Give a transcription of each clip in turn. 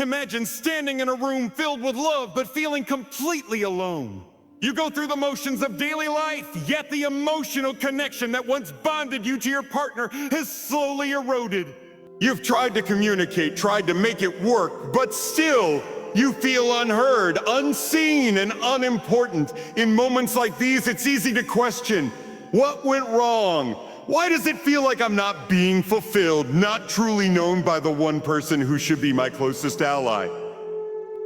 Imagine standing in a room filled with love, but feeling completely alone. You go through the motions of daily life, yet the emotional connection that once bonded you to your partner has slowly eroded. You've tried to communicate, tried to make it work, but still, you feel unheard, unseen, and unimportant. In moments like these, it's easy to question, what went wrong? Why does it feel like I'm not being fulfilled, not truly known by the one person who should be my closest ally?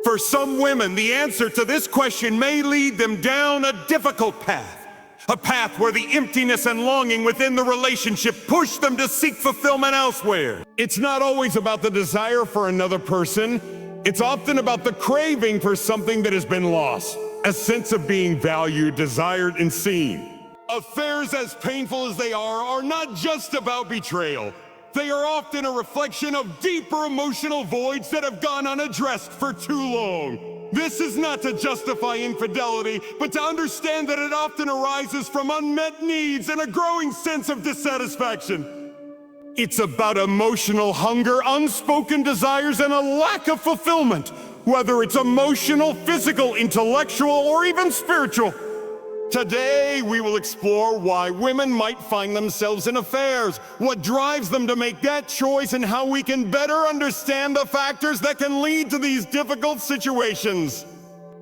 For some women, the answer to this question may lead them down a difficult path. A path where the emptiness and longing within the relationship push them to seek fulfillment elsewhere. It's not always about the desire for another person. It's often about the craving for something that has been lost. A sense of being valued, desired, and seen. Affairs, as painful as they are not just about betrayal. They are often a reflection of deeper emotional voids that have gone unaddressed for too long. This is not to justify infidelity, but to understand that it often arises from unmet needs and a growing sense of dissatisfaction. It's about emotional hunger, unspoken desires, and a lack of fulfillment, whether it's emotional, physical, intellectual, or even spiritual. Today, we will explore why women might find themselves in affairs, what drives them to make that choice, and how we can better understand the factors that can lead to these difficult situations.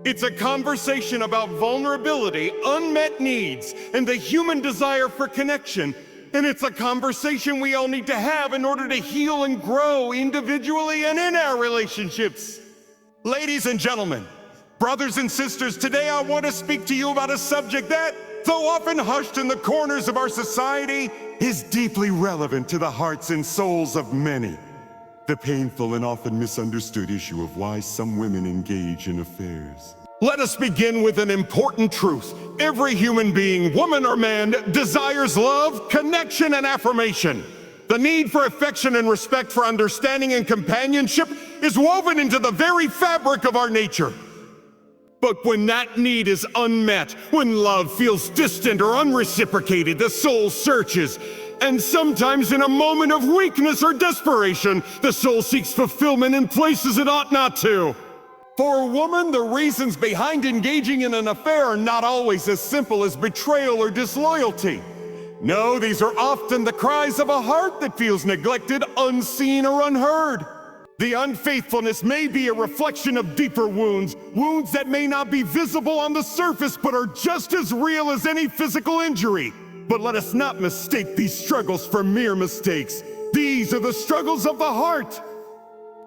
It's a conversation about vulnerability, unmet needs, and the human desire for connection. And it's a conversation we all need to have in order to heal and grow individually and in our relationships. Ladies and gentlemen, brothers and sisters, today I want to speak to you about a subject that, though often hushed in the corners of our society, is deeply relevant to the hearts and souls of many. The painful and often misunderstood issue of why some women engage in affairs. Let us begin with an important truth. Every human being, woman or man, desires love, connection, and affirmation. The need for affection and respect, for understanding and companionship is woven into the very fabric of our nature. But when that need is unmet, when love feels distant or unreciprocated, the soul searches. And sometimes in a moment of weakness or desperation, the soul seeks fulfillment in places it ought not to. For a woman, the reasons behind engaging in an affair are not always as simple as betrayal or disloyalty. No, these are often the cries of a heart that feels neglected, unseen, or unheard. The unfaithfulness may be a reflection of deeper wounds, wounds that may not be visible on the surface but are just as real as any physical injury. But let us not mistake these struggles for mere mistakes. These are the struggles of the heart.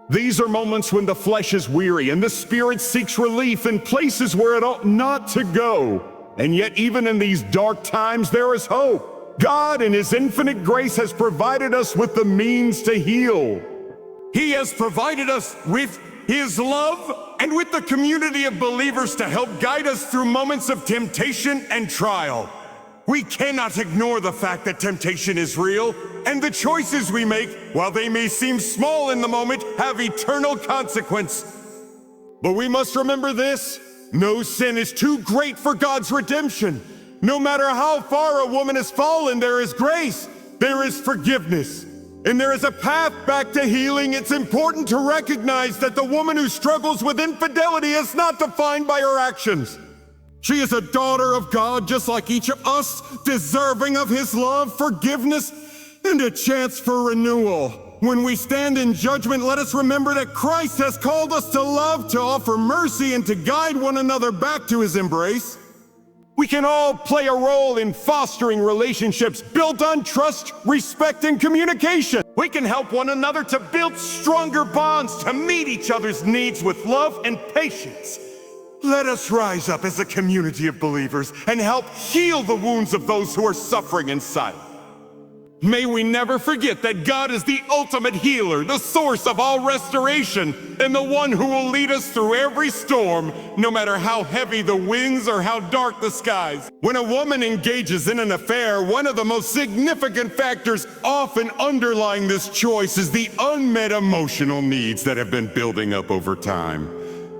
These are moments when the flesh is weary and the spirit seeks relief in places where it ought not to go. And yet even in these dark times there is hope. God in His infinite grace has provided us with the means to heal. He has provided us with His love and with the community of believers to help guide us through moments of temptation and trial. We cannot ignore the fact that temptation is real, and the choices we make, while they may seem small in the moment, have eternal consequence. But we must remember this: no sin is too great for God's redemption. No matter how far a woman has fallen, there is grace, there is forgiveness, and there is a path back to healing. It's important to recognize that the woman who struggles with infidelity is not defined by her actions. She is a daughter of God, just like each of us, deserving of His love, forgiveness, and a chance for renewal. When we stand in judgment, let us remember that Christ has called us to love, to offer mercy, and to guide one another back to His embrace. We can all play a role in fostering relationships built on trust, respect, and communication. We can help one another to build stronger bonds, to meet each other's needs with love and patience. Let us rise up as a community of believers and help heal the wounds of those who are suffering in silence. May we never forget that God is the ultimate healer, the source of all restoration, and the one who will lead us through every storm, no matter how heavy the winds or how dark the skies. When a woman engages in an affair, one of the most significant factors often underlying this choice is the unmet emotional needs that have been building up over time.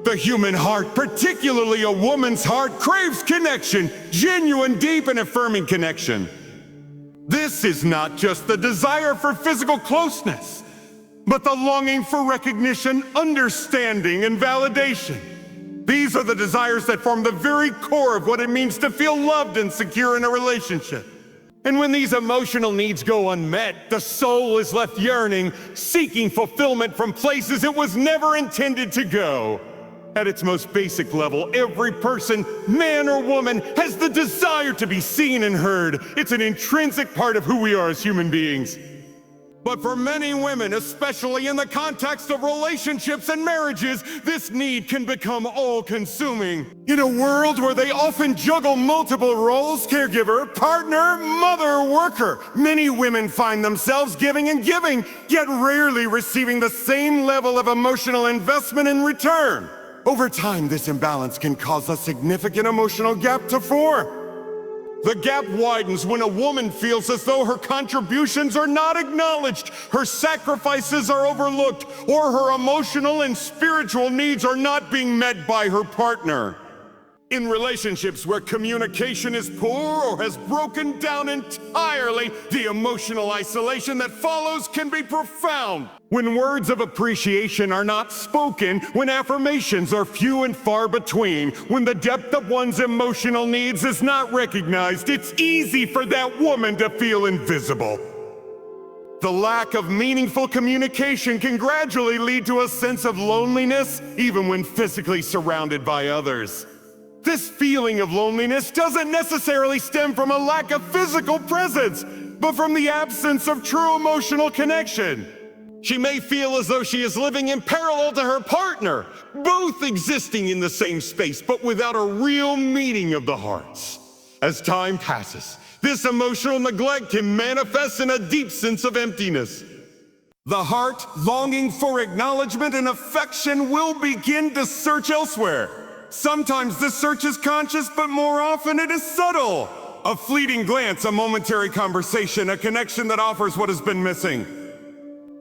The human heart, particularly a woman's heart, craves connection, genuine, deep, and affirming connection. This is not just the desire for physical closeness, but the longing for recognition, understanding, and validation. These are the desires that form the very core of what it means to feel loved and secure in a relationship. And when these emotional needs go unmet, the soul is left yearning, seeking fulfillment from places it was never intended to go. At its most basic level, every person, man or woman, has the desire to be seen and heard. It's an intrinsic part of who we are as human beings. But for many women, especially in the context of relationships and marriages, this need can become all-consuming. In a world where they often juggle multiple roles, caregiver, partner, mother, worker, many women find themselves giving and giving, yet rarely receiving the same level of emotional investment in return. Over time, this imbalance can cause a significant emotional gap to form. The gap widens when a woman feels as though her contributions are not acknowledged, her sacrifices are overlooked, or her emotional and spiritual needs are not being met by her partner. In relationships where communication is poor or has broken down entirely, the emotional isolation that follows can be profound. When words of appreciation are not spoken, when affirmations are few and far between, when the depth of one's emotional needs is not recognized, it's easy for that woman to feel invisible. The lack of meaningful communication can gradually lead to a sense of loneliness, even when physically surrounded by others. This feeling of loneliness doesn't necessarily stem from a lack of physical presence, but from the absence of true emotional connection. She may feel as though she is living in parallel to her partner, both existing in the same space, but without a real meeting of the hearts. As time passes, this emotional neglect can manifest in a deep sense of emptiness. The heart, longing for acknowledgement and affection, will begin to search elsewhere. Sometimes this search is conscious, but more often it is subtle. A fleeting glance, a momentary conversation, a connection that offers what has been missing.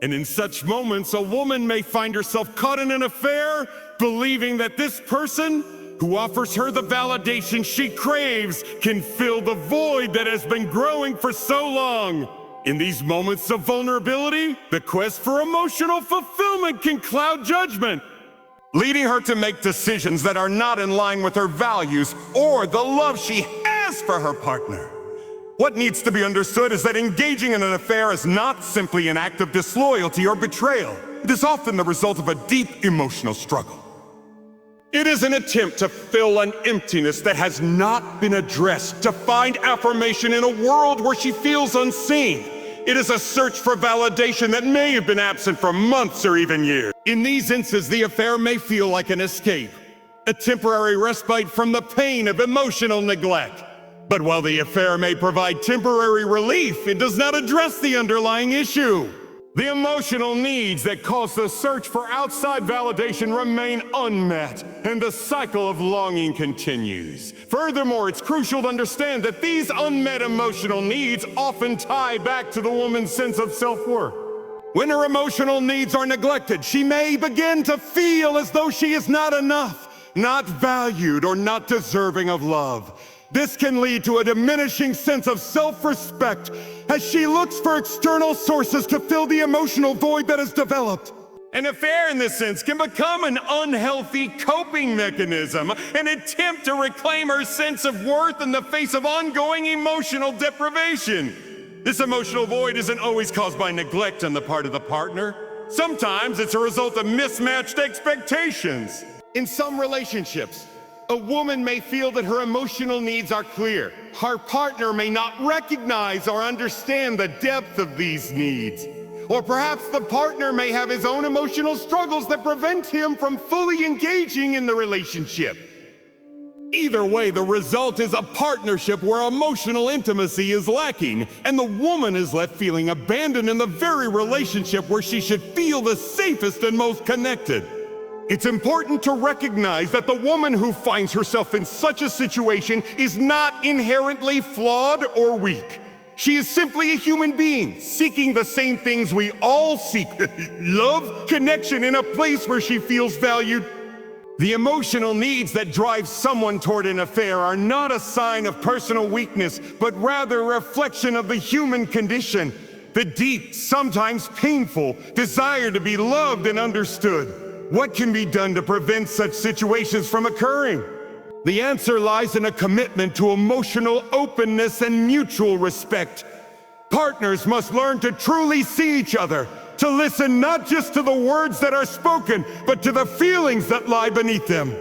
And in such moments, a woman may find herself caught in an affair, believing that this person who offers her the validation she craves can fill the void that has been growing for so long. In these moments of vulnerability, the quest for emotional fulfillment can cloud judgment, leading her to make decisions that are not in line with her values or the love she has for her partner. What needs to be understood is that engaging in an affair is not simply an act of disloyalty or betrayal. It is often the result of a deep emotional struggle. It is an attempt to fill an emptiness that has not been addressed, to find affirmation in a world where she feels unseen. It is a search for validation that may have been absent for months or even years. In these instances, the affair may feel like an escape, a temporary respite from the pain of emotional neglect. But while the affair may provide temporary relief, it does not address the underlying issue. The emotional needs that cause the search for outside validation remain unmet, and the cycle of longing continues. Furthermore, it's crucial to understand that these unmet emotional needs often tie back to the woman's sense of self-worth. When her emotional needs are neglected, she may begin to feel as though she is not enough, not valued, or not deserving of love. This can lead to a diminishing sense of self-respect as she looks for external sources to fill the emotional void that has developed. An affair, in this sense, can become an unhealthy coping mechanism, an attempt to reclaim her sense of worth in the face of ongoing emotional deprivation. This emotional void isn't always caused by neglect on the part of the partner. Sometimes it's a result of mismatched expectations. In some relationships, a woman may feel that her emotional needs are clear. Her partner may not recognize or understand the depth of these needs. Or perhaps the partner may have his own emotional struggles that prevent him from fully engaging in the relationship. Either way, the result is a partnership where emotional intimacy is lacking, and the woman is left feeling abandoned in the very relationship where she should feel the safest and most connected. It's important to recognize that the woman who finds herself in such a situation is not inherently flawed or weak. She is simply a human being, seeking the same things we all seek: love, connection, in a place where she feels valued. The emotional needs that drive someone toward an affair are not a sign of personal weakness, but rather a reflection of the human condition. the deep, sometimes painful desire to be loved and understood. What can be done to prevent such situations from occurring? The answer lies in a commitment to emotional openness and mutual respect. Partners must learn to truly see each other, to listen not just to the words that are spoken, but to the feelings that lie beneath them.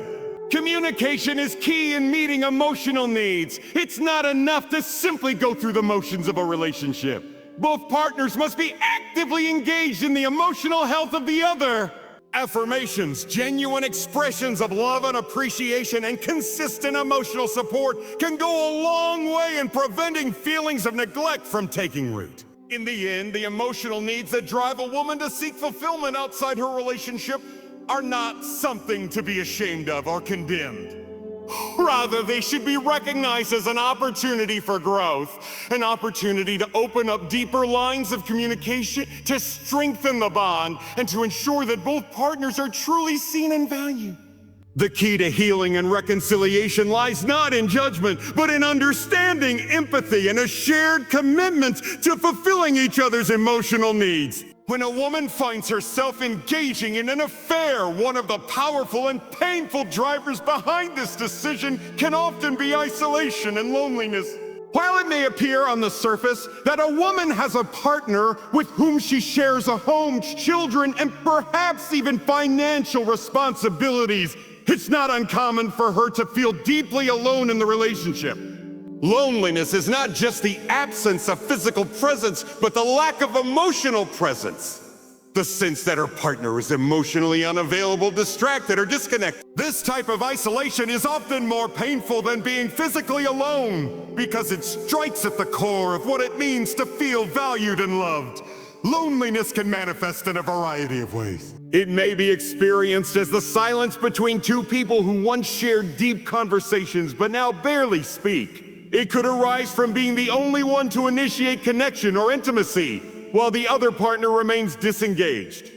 Communication is key in meeting emotional needs. It's not enough to simply go through the motions of a relationship. Both partners must be actively engaged in the emotional health of the other. Affirmations, genuine expressions of love and appreciation, and consistent emotional support can go a long way in preventing feelings of neglect from taking root. In the end, the emotional needs that drive a woman to seek fulfillment outside her relationship are not something to be ashamed of or condemned. Rather, they should be recognized as an opportunity for growth, an opportunity to open up deeper lines of communication, to strengthen the bond, and to ensure that both partners are truly seen and valued. The key to healing and reconciliation lies not in judgment, but in understanding, empathy, and a shared commitment to fulfilling each other's emotional needs. When a woman finds herself engaging in an affair, one of the powerful and painful drivers behind this decision can often be isolation and loneliness. While it may appear on the surface that a woman has a partner with whom she shares a home, children, and perhaps even financial responsibilities, it's not uncommon for her to feel deeply alone in the relationship. Loneliness is not just the absence of physical presence, but the lack of emotional presence. The sense that her partner is emotionally unavailable, distracted, or disconnected. This type of isolation is often more painful than being physically alone because it strikes at the core of what it means to feel valued and loved. Loneliness can manifest in a variety of ways. It may be experienced as the silence between two people who once shared deep conversations but now barely speak. It could arise from being the only one to initiate connection or intimacy, while the other partner remains disengaged.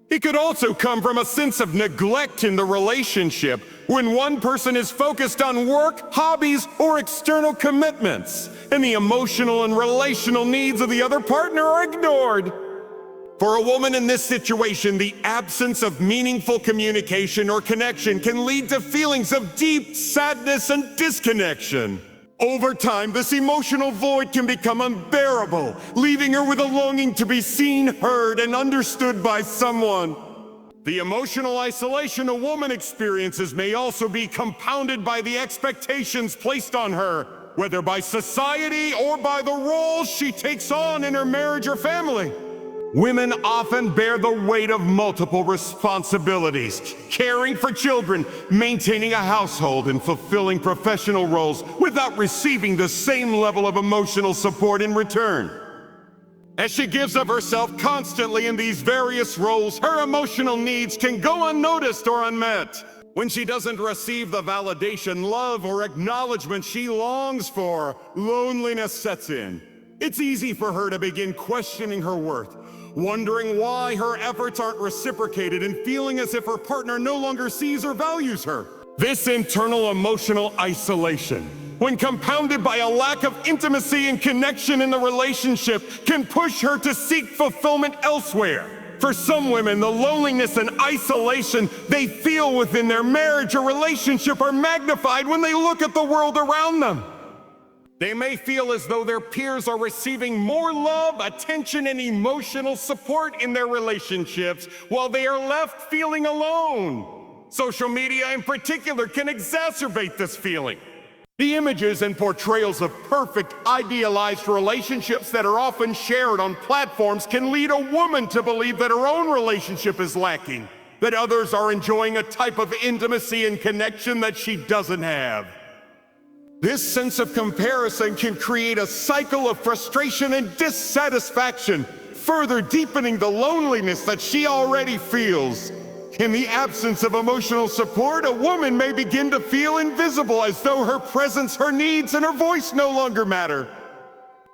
It could also come from a sense of neglect in the relationship, when one person is focused on work, hobbies, or external commitments, and the emotional and relational needs of the other partner are ignored. For a woman in this situation, the absence of meaningful communication or connection can lead to feelings of deep sadness and disconnection. Over time, this emotional void can become unbearable, leaving her with a longing to be seen, heard, and understood by someone. The emotional isolation a woman experiences may also be compounded by the expectations placed on her, whether by society or by the roles she takes on in her marriage or family. Women often bear the weight of multiple responsibilities, caring for children, maintaining a household, and fulfilling professional roles without receiving the same level of emotional support in return. As she gives of herself constantly in these various roles, her emotional needs can go unnoticed or unmet. When she doesn't receive the validation, love, or acknowledgement she longs for, loneliness sets in. It's easy for her to begin questioning her worth, wondering why her efforts aren't reciprocated and feeling as if her partner no longer sees or values her. This internal emotional isolation, when compounded by a lack of intimacy and connection in the relationship, can push her to seek fulfillment elsewhere. For some women, the loneliness and isolation they feel within their marriage or relationship are magnified when they look at the world around them. They may feel as though their peers are receiving more love, attention, and emotional support in their relationships, while they are left feeling alone. Social media in particular can exacerbate this feeling. The images and portrayals of perfect, idealized relationships that are often shared on platforms can lead a woman to believe that her own relationship is lacking, that others are enjoying a type of intimacy and connection that she doesn't have. This sense of comparison can create a cycle of frustration and dissatisfaction, further deepening the loneliness that she already feels. In the absence of emotional support, a woman may begin to feel invisible, as though her presence, her needs, and her voice no longer matter.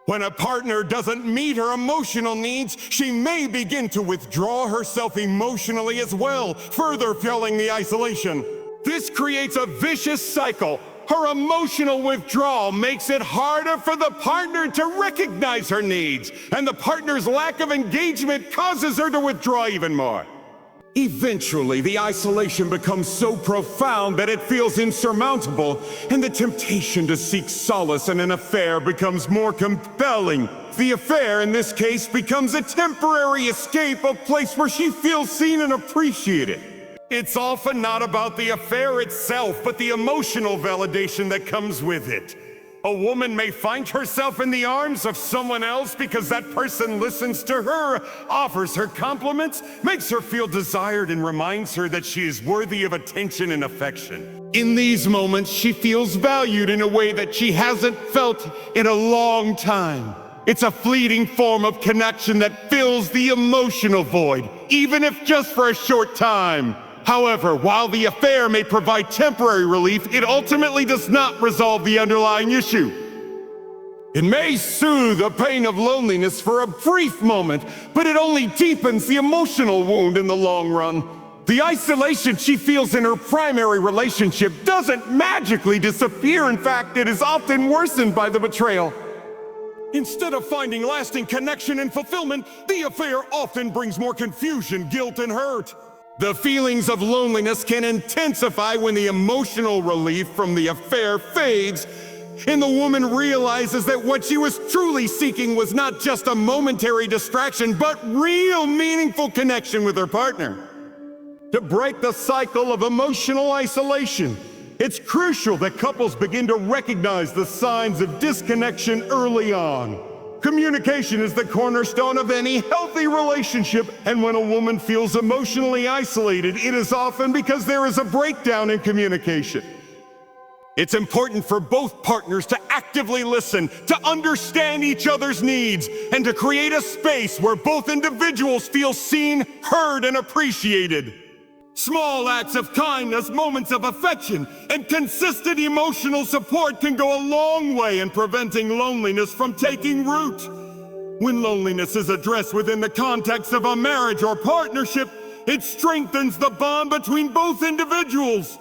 When a partner doesn't meet her emotional needs, she may begin to withdraw herself emotionally as well, further fueling the isolation. This creates a vicious cycle. Her emotional withdrawal makes it harder for the partner to recognize her needs, and the partner's lack of engagement causes her to withdraw even more. Eventually, the isolation becomes so profound that it feels insurmountable, and the temptation to seek solace in an affair becomes more compelling. The affair, in this case, becomes a temporary escape, a place where she feels seen and appreciated. It's often not about the affair itself, but the emotional validation that comes with it. A woman may find herself in the arms of someone else because that person listens to her, offers her compliments, makes her feel desired, and reminds her that she is worthy of attention and affection. In these moments, she feels valued in a way that she hasn't felt in a long time. It's a fleeting form of connection that fills the emotional void, even if just for a short time. However, while the affair may provide temporary relief, it ultimately does not resolve the underlying issue. It may soothe the pain of loneliness for a brief moment, but it only deepens the emotional wound in the long run. The isolation she feels in her primary relationship doesn't magically disappear. In fact, it is often worsened by the betrayal. Instead of finding lasting connection and fulfillment, the affair often brings more confusion, guilt, and hurt. The feelings of loneliness can intensify when the emotional relief from the affair fades, and the woman realizes that what she was truly seeking was not just a momentary distraction, but real meaningful connection with her partner. To break the cycle of emotional isolation, it's crucial that couples begin to recognize the signs of disconnection early on. Communication is the cornerstone of any healthy relationship, and when a woman feels emotionally isolated, it is often because there is a breakdown in communication. It's important for both partners to actively listen, to understand each other's needs, and to create a space where both individuals feel seen, heard, and appreciated. Small acts of kindness, moments of affection, and consistent emotional support can go a long way in preventing loneliness from taking root. When loneliness is addressed within the context of a marriage or partnership, it strengthens the bond between both individuals.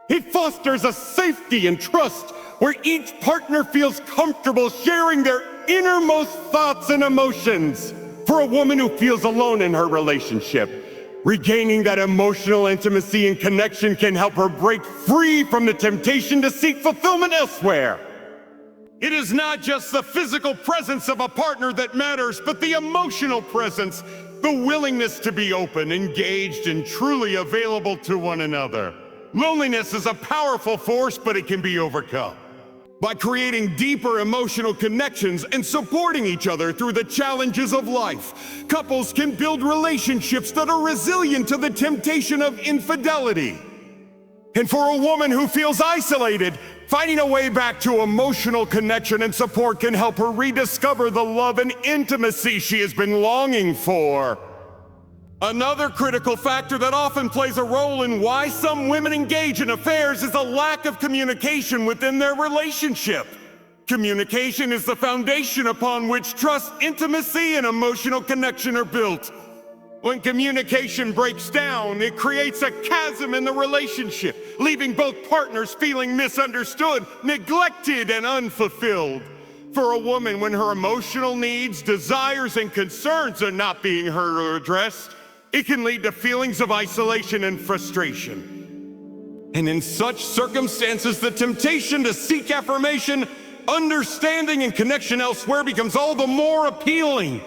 It fosters a safety and trust where each partner feels comfortable sharing their innermost thoughts and emotions. For a woman who feels alone in her relationship, regaining that emotional intimacy and connection can help her break free from the temptation to seek fulfillment elsewhere. It is not just the physical presence of a partner that matters, but the emotional presence, the willingness to be open, engaged, and truly available to one another. Loneliness is a powerful force, but it can be overcome. By creating deeper emotional connections and supporting each other through the challenges of life, couples can build relationships that are resilient to the temptation of infidelity. And for a woman who feels isolated, finding a way back to emotional connection and support can help her rediscover the love and intimacy she has been longing for. Another critical factor that often plays a role in why some women engage in affairs is a lack of communication within their relationship. Communication is the foundation upon which trust, intimacy, and emotional connection are built. When communication breaks down, it creates a chasm in the relationship, leaving both partners feeling misunderstood, neglected, and unfulfilled. For a woman, when her emotional needs, desires, and concerns are not being heard or addressed, it can lead to feelings of isolation and frustration. And in such circumstances, the temptation to seek affirmation, understanding, and connection elsewhere becomes all the more appealing.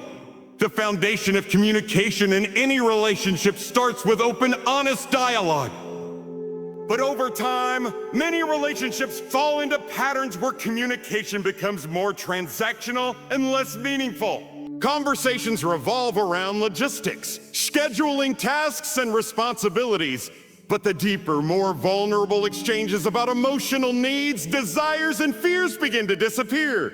The foundation of communication in any relationship starts with open, honest dialogue. But over time, many relationships fall into patterns where communication becomes more transactional and less meaningful. Conversations revolve around logistics, scheduling tasks and responsibilities, but the deeper, more vulnerable exchanges about emotional needs, desires, and fears begin to disappear.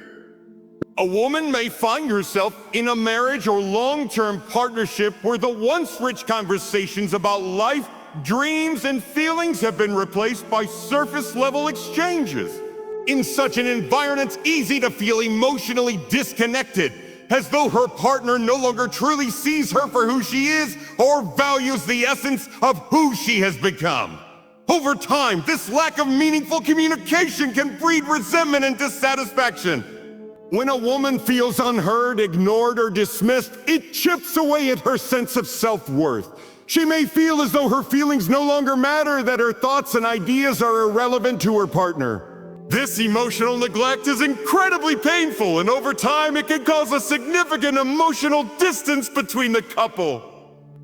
A woman may find herself in a marriage or long-term partnership where the once rich conversations about life, dreams, and feelings have been replaced by surface-level exchanges. In such an environment, it's easy to feel emotionally disconnected, as though her partner no longer truly sees her for who she is or values the essence of who she has become. A Over time, this lack of meaningful communication can breed resentment and dissatisfaction. When a woman feels unheard, ignored, or dismissed, it chips away at her sense of self-worth. She may feel as though her feelings no longer matter, that her thoughts and ideas are irrelevant to her partner. This emotional neglect is incredibly painful, and over time it can cause a significant emotional distance between the couple.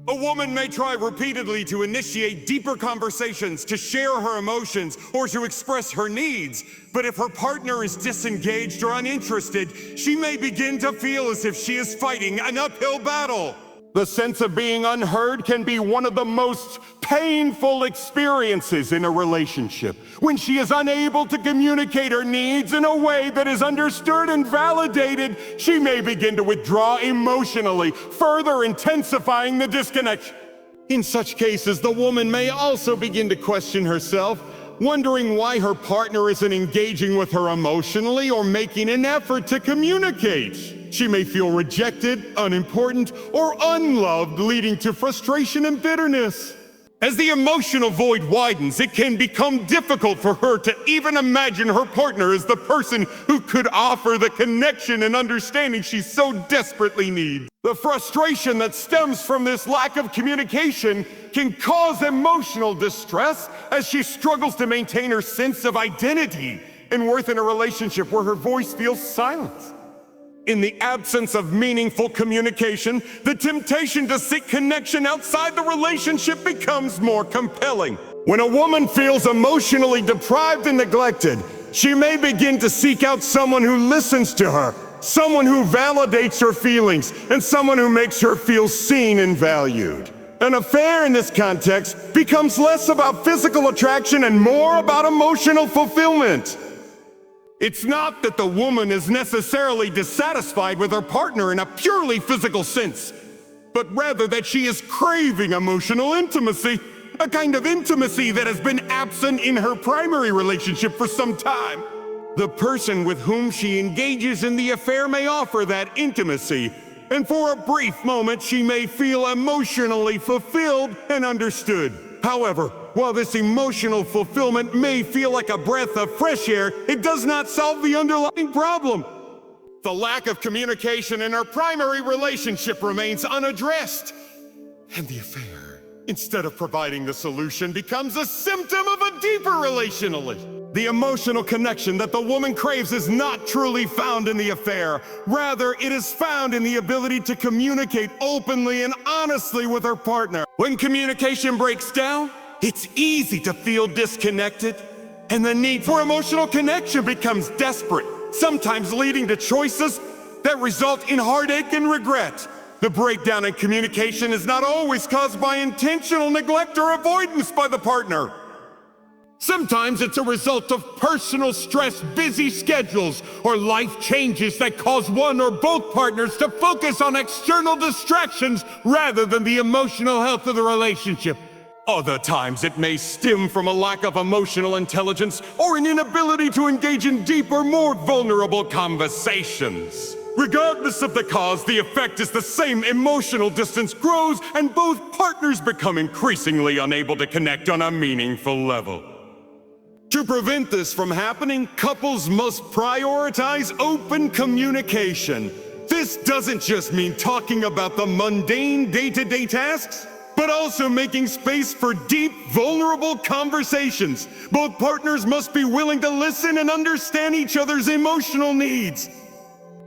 A woman may try repeatedly to initiate deeper conversations, to share her emotions, or to express her needs. But if her partner is disengaged or uninterested, she may begin to feel as if she is fighting an uphill battle. The sense of being unheard can be one of the most painful experiences in a relationship. When she is unable to communicate her needs in a way that is understood and validated, she may begin to withdraw emotionally, further intensifying the disconnection. In such cases, the woman may also begin to question herself, wondering why her partner isn't engaging with her emotionally or making an effort to communicate. She may feel rejected, unimportant, or unloved, leading to frustration and bitterness. As the emotional void widens, it can become difficult for her to even imagine her partner as the person who could offer the connection and understanding she so desperately needs. The frustration that stems from this lack of communication can cause emotional distress as she struggles to maintain her sense of identity and worth in a relationship where her voice feels silenced. In the absence of meaningful communication, the temptation to seek connection outside the relationship becomes more compelling. When a woman feels emotionally deprived and neglected, she may begin to seek out someone who listens to her, someone who validates her feelings, and someone who makes her feel seen and valued. An affair in this context becomes less about physical attraction and more about emotional fulfillment. It's not that the woman is necessarily dissatisfied with her partner in a purely physical sense, but rather that she is craving emotional intimacy, a kind of intimacy that has been absent in her primary relationship for some time. The person with whom she engages in the affair may offer that intimacy, and for a brief moment she may feel emotionally fulfilled and understood. However, while this emotional fulfillment may feel like a breath of fresh air, it does not solve the underlying problem. The lack of communication in our primary relationship remains unaddressed, and the affair, instead of providing the solution, becomes a symptom of a deeper relationship. The emotional connection that the woman craves is not truly found in the affair. Rather, it is found in the ability to communicate openly and honestly with her partner. When communication breaks down, it's easy to feel disconnected, and the need for emotional connection becomes desperate, sometimes leading to choices that result in heartache and regret. The breakdown in communication is not always caused by intentional neglect or avoidance by the partner. Sometimes it's a result of personal stress, busy schedules, or life changes that cause one or both partners to focus on external distractions rather than the emotional health of the relationship. Other times it may stem from a lack of emotional intelligence or an inability to engage in deeper, more vulnerable conversations. Regardless of the cause, the effect is the same. Emotional distance grows and both partners become increasingly unable to connect on a meaningful level. To prevent this from happening, couples must prioritize open communication. This doesn't just mean talking about the mundane day-to-day tasks, but also making space for deep, vulnerable conversations. Both partners must be willing to listen and understand each other's emotional needs.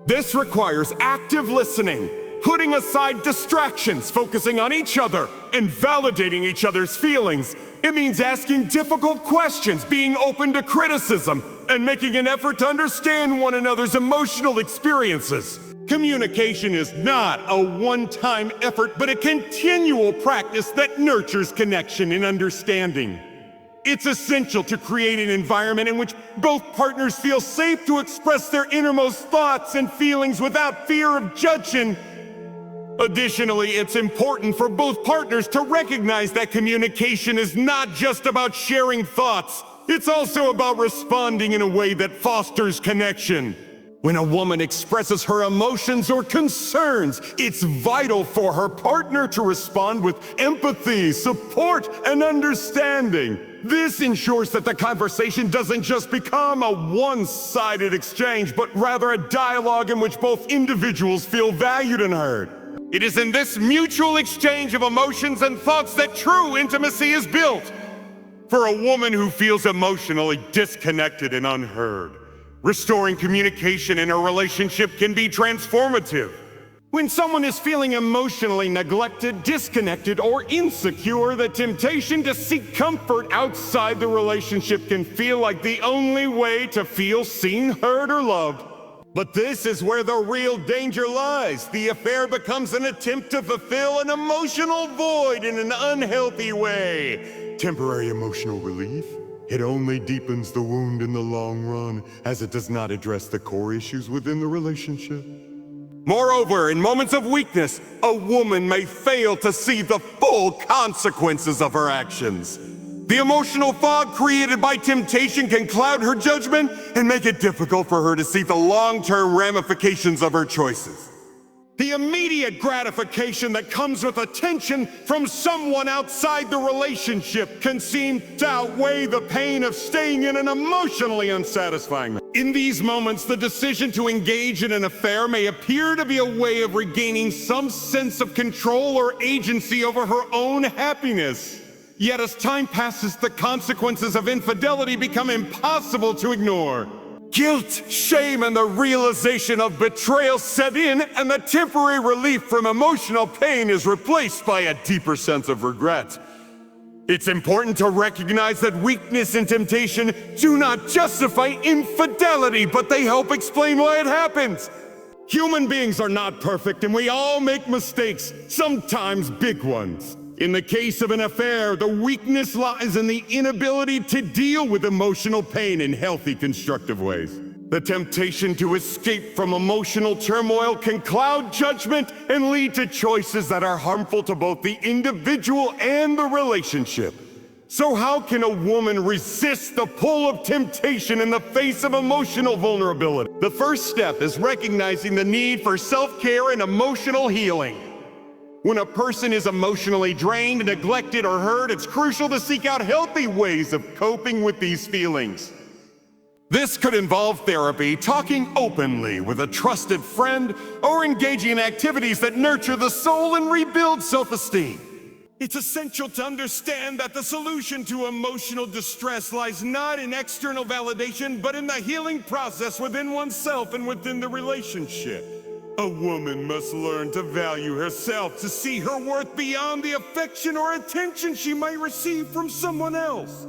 This requires active listening, putting aside distractions, focusing on each other, and validating each other's feelings. It means asking difficult questions, being open to criticism, and making an effort to understand one another's emotional experiences. Communication is not a one-time effort, but a continual practice that nurtures connection and understanding. It's essential to create an environment in which both partners feel safe to express their innermost thoughts and feelings without fear of judgment. Additionally, it's important for both partners to recognize that communication is not just about sharing thoughts. It's also about responding in a way that fosters connection. When a woman expresses her emotions or concerns, it's vital for her partner to respond with empathy, support, and understanding. This ensures that the conversation doesn't just become a one-sided exchange, but rather a dialogue in which both individuals feel valued and heard. It is in this mutual exchange of emotions and thoughts that true intimacy is built. For a woman who feels emotionally disconnected and unheard, restoring communication in a relationship can be transformative. When someone is feeling emotionally neglected, disconnected, or insecure, the temptation to seek comfort outside the relationship can feel like the only way to feel seen, heard, or loved. But this is where the real danger lies. The affair becomes an attempt to fulfill an emotional void in an unhealthy way. Temporary emotional relief? It only deepens the wound in the long run, as it does not address the core issues within the relationship. Moreover, in moments of weakness, a woman may fail to see the full consequences of her actions. The emotional fog created by temptation can cloud her judgment and make it difficult for her to see the long-term ramifications of her choices. The immediate gratification that comes with attention from someone outside the relationship can seem to outweigh the pain of staying in an emotionally unsatisfying. In these moments, the decision to engage in an affair may appear to be a way of regaining some sense of control or agency over her own happiness. Yet as time passes, the consequences of infidelity become impossible to ignore. Guilt, shame, and the realization of betrayal set in, and the temporary relief from emotional pain is replaced by a deeper sense of regret. It's important to recognize that weakness and temptation do not justify infidelity, but they help explain why it happens. Human beings are not perfect, and we all make mistakes, sometimes big ones. In the case of an affair, the weakness lies in the inability to deal with emotional pain in healthy, constructive ways. The temptation to escape from emotional turmoil can cloud judgment and lead to choices that are harmful to both the individual and the relationship. So how can a woman resist the pull of temptation in the face of emotional vulnerability? The first step is recognizing the need for self-care and emotional healing. When a person is emotionally drained, neglected, or hurt, it's crucial to seek out healthy ways of coping with these feelings. This could involve therapy, talking openly with a trusted friend, or engaging in activities that nurture the soul and rebuild self-esteem. It's essential to understand that the solution to emotional distress lies not in external validation, but in the healing process within oneself and within the relationship. A woman must learn to value herself, to see her worth beyond the affection or attention she might receive from someone else.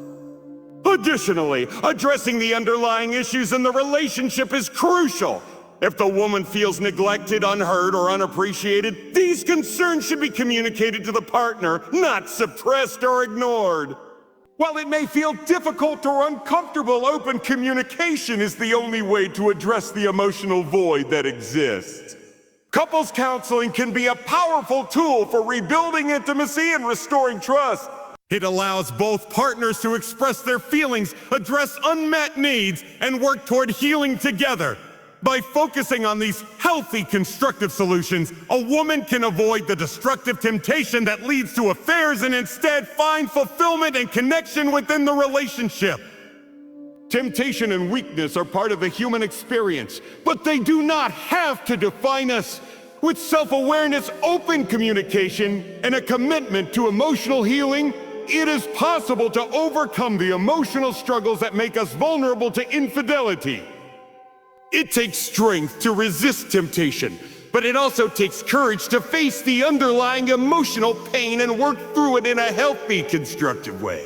Additionally, addressing the underlying issues in the relationship is crucial. If the woman feels neglected, unheard, or unappreciated, these concerns should be communicated to the partner, not suppressed or ignored. While it may feel difficult or uncomfortable, open communication is the only way to address the emotional void that exists. Couples counseling can be a powerful tool for rebuilding intimacy and restoring trust. It allows both partners to express their feelings, address unmet needs, and work toward healing together. By focusing on these healthy, constructive solutions, a woman can avoid the destructive temptation that leads to affairs and instead find fulfillment and connection within the relationship. Temptation and weakness are part of the human experience, but they do not have to define us. With self-awareness, open communication, and a commitment to emotional healing, it is possible to overcome the emotional struggles that make us vulnerable to infidelity. It takes strength to resist temptation, but it also takes courage to face the underlying emotional pain and work through it in a healthy, constructive way.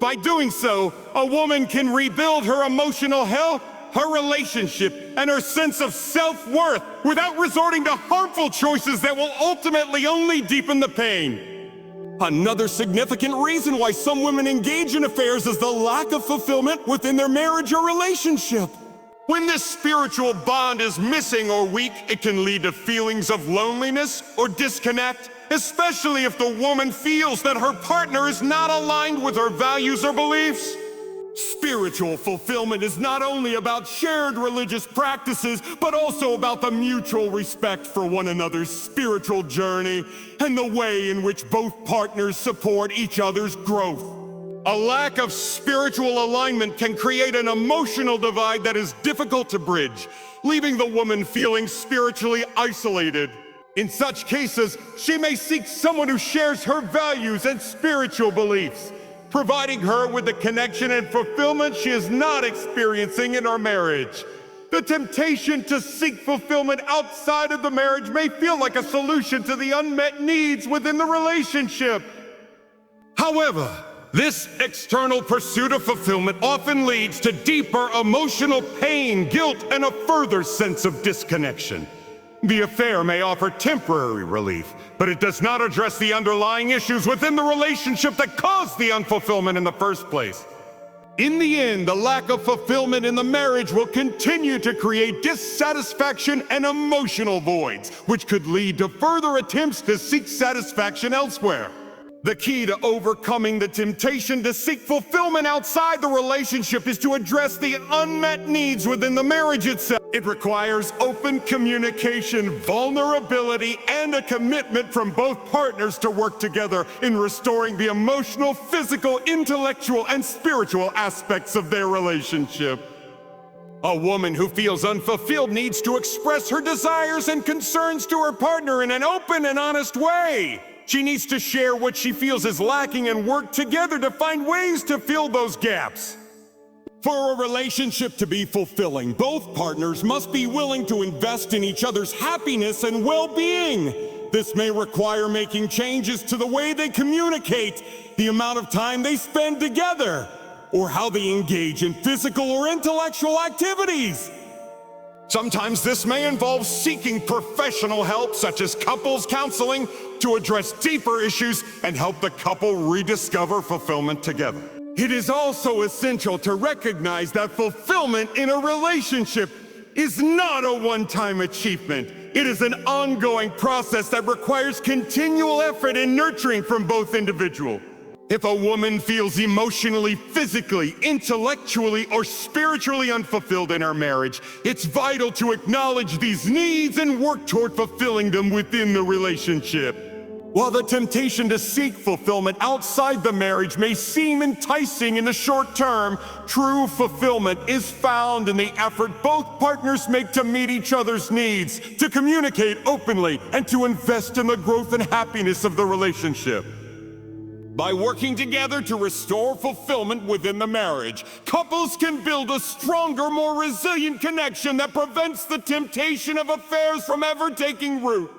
By doing so, a woman can rebuild her emotional health, her relationship, and her sense of self-worth without resorting to harmful choices that will ultimately only deepen the pain. Another significant reason why some women engage in affairs is the lack of fulfillment within their marriage or relationship. When this spiritual bond is missing or weak, it can lead to feelings of loneliness or disconnect, especially if the woman feels that her partner is not aligned with her values or beliefs. Spiritual fulfillment is not only about shared religious practices, but also about the mutual respect for one another's spiritual journey and the way in which both partners support each other's growth. A lack of spiritual alignment can create an emotional divide that is difficult to bridge, leaving the woman feeling spiritually isolated. In such cases, she may seek someone who shares her values and spiritual beliefs, providing her with the connection and fulfillment she is not experiencing in her marriage. The temptation to seek fulfillment outside of the marriage may feel like a solution to the unmet needs within the relationship. However, this external pursuit of fulfillment often leads to deeper emotional pain, guilt, and a further sense of disconnection. The affair may offer temporary relief, but it does not address the underlying issues within the relationship that caused the unfulfillment in the first place. In the end, the lack of fulfillment in the marriage will continue to create dissatisfaction and emotional voids, which could lead to further attempts to seek satisfaction elsewhere. The key to overcoming the temptation to seek fulfillment outside the relationship is to address the unmet needs within the marriage itself. It requires open communication, vulnerability, and a commitment from both partners to work together in restoring the emotional, physical, intellectual, and spiritual aspects of their relationship. A woman who feels unfulfilled needs to express her desires and concerns to her partner in an open and honest way. She needs to share what she feels is lacking and work together to find ways to fill those gaps. For a relationship to be fulfilling, both partners must be willing to invest in each other's happiness and well-being. This may require making changes to the way they communicate, the amount of time they spend together, or how they engage in physical or intellectual activities. Sometimes this may involve seeking professional help, such as couples counseling, to address deeper issues and help the couple rediscover fulfillment together. It is also essential to recognize that fulfillment in a relationship is not a one-time achievement. It is an ongoing process that requires continual effort and nurturing from both individuals. If a woman feels emotionally, physically, intellectually, or spiritually unfulfilled in her marriage, it's vital to acknowledge these needs and work toward fulfilling them within the relationship. While the temptation to seek fulfillment outside the marriage may seem enticing in the short term, true fulfillment is found in the effort both partners make to meet each other's needs, to communicate openly, and to invest in the growth and happiness of the relationship. By working together to restore fulfillment within the marriage, couples can build a stronger, more resilient connection that prevents the temptation of affairs from ever taking root.